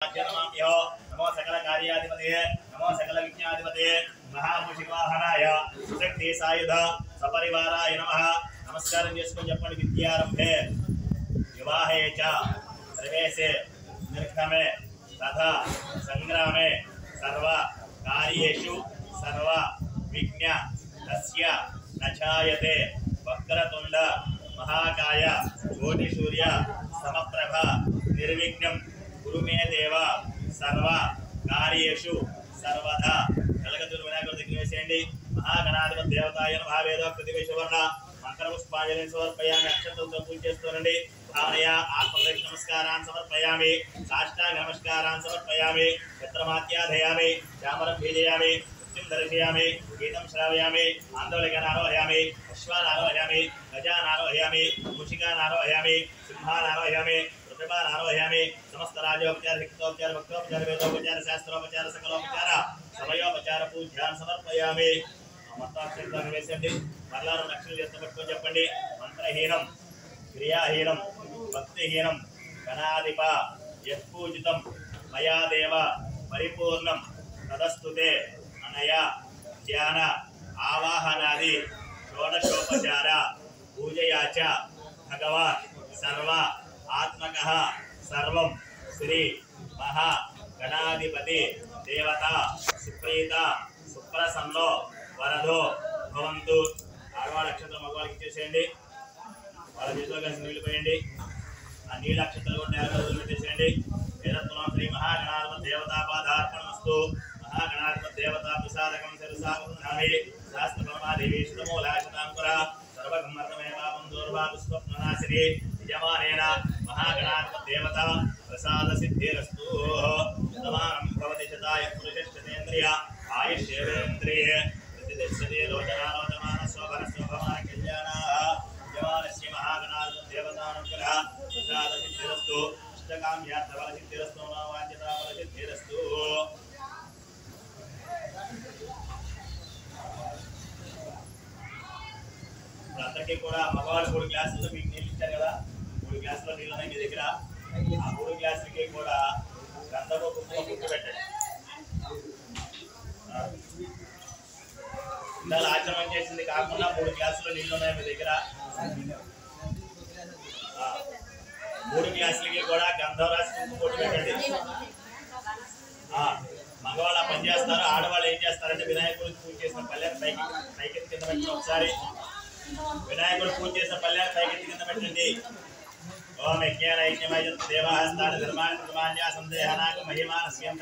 नमो सकल कार्याधिपते नमो सकल विज्ञाधिपते महामुषिवाहनाय सुशक्ति सायुध सपरिवाराय नमः नमस्कार चेसुकोनि विद्यारंभे विवाहे च प्रवेशे निर्गमे तथा संग्रामे सर्व कार्येषु सर्व विघ्न तस्य नचायते वक्रतुंड महाकाय कोटिसूर्य समप्रभ निर्विघ्नं गुरु मे देव सर्व कार्येषु सर्वदा कलगतुर विनायकुడి దగ్గర వేసేయండి महागणाधिपति देवताय नमः वेदोक्ति विश्वవర్ణ మంత్ర పుష్పాంజలి సమర్పయామి అక్షంతలతో పూజ చేస్తానండి భావనయ ఆత్మప్రదక్షిణ నమస్కారాన్ సమర్పయామి సాష్టాంగ నమస్కారాన్ సమర్పయామి ఛత్రమాత్యాధయామి చామరం భీజయామి నృత్యం దర్శయామి గీతం శ్రావయామి ఆందోళన ఆరోహయామి అశ్వాన్ ఆరోహయామి గజాన్ ఆరోహయామి మూషికాన్ ఆరోహయామి సింహాన్ ఆరోహయామి प्रतिभान आरोहयामि समस्त राजोपचार हितोपचार भक्तोपचार वेदोपचार शास्त्रोपचार सकलोपचार समयोपचार पूज्यान समर्पयामि मंत्राक्षराలను వేసండి మరలా లక్షలు చేతపట్టుకొని చెప్పండి మంత్రహీనం క్రియాహీనం భక్తిహీనం గణాధిప యత్పూజితం మయా దేవ పరిపూర్ణం తదస్తుతే అనయ ధ్యాన ఆవాహనాది షోడశోపచార పూజయాచ భగవాన్ సర్వ आत्मकः सर्वं श्री महा गणाधिपति देवता सुप्रीता सुप्रसन्नो वरदो भवन्तु आरवाळ नक्षत्र मगवाళ్ళకి ఇచ్చేసేయండి వాళ్ళ చేతిలో కలిసి నీళ్లు పోయండి ఆ నీళ్ళ నక్షత్రాలు కూడా నేలలో పెట్టేసేయండి వేదత్వం శ్రీ మహాగణాధిపతి దేవతా పాదార్పణమస్తు మహాగణాధిపతి దేవతా ప్రసాదకం శిరసాగృహ్ణామి శాస్త్రపరమాదేవి శుద్ధమూలాశతాంకుర सर्वगम्मर्तमे पापं दूर्वापुष्पनाशिनी यजमानेन महागणाधिपति देवता प्रसाद सिद्धिरस्तु शतमानं भवति शताय पुरुषश्चतेन्द्रिय आयुष्येवेन्द्रिय प्रतिष्ठते लोचनालोचमानस्वभरस्वभमान कल्याणाः यजमानस्य महागणाधिपति देवतानुग्रह प्रसाद सिद्धिरस्तु इष्टकाम्यार्थफल सिद्धिरस्तु मनोवाञ्छिताफल सिद्धिरस्तु అందరికీ కూడా మగవాళ్ళు 3 గ్లాసులు మీకు నీళ్ళు ఇచ్చారు కదా 3 గ్లాసుల నీళ్ళు ఉన్నాయి మీ దగ్గర ఆ 3 గ్లాసులకి కూడా గంధపు కుంకుమ పుట్టు పెట్టండి ఇందాక ఆచరణ చేసింది కాకుండా 3 గ్లాసుల నీళ్ళు ఉన్నాయి మీ దగ్గర 3 గ్లాసులకి కూడా గంధం రాసి కుంకుమ పుట్టు పెట్టండి మగవాళ్ళు పని చేస్తారు ఆడవాళ్ళు ఏం చేస్తారంటే వినాయకుడికి పూజ చేసిన పల్లెని పైకి కింద పెట్టిన ఒకసారి వినాయకుడు పూజ చేసిన పల్లె పైకెత్తి కింద పెట్టండి ఓం యజ్ఞాన యజ్ఞమయ దేవాస్తాన ధర్మాన్ ప్రమాణ్య సందేహనాక మహిమానస్యం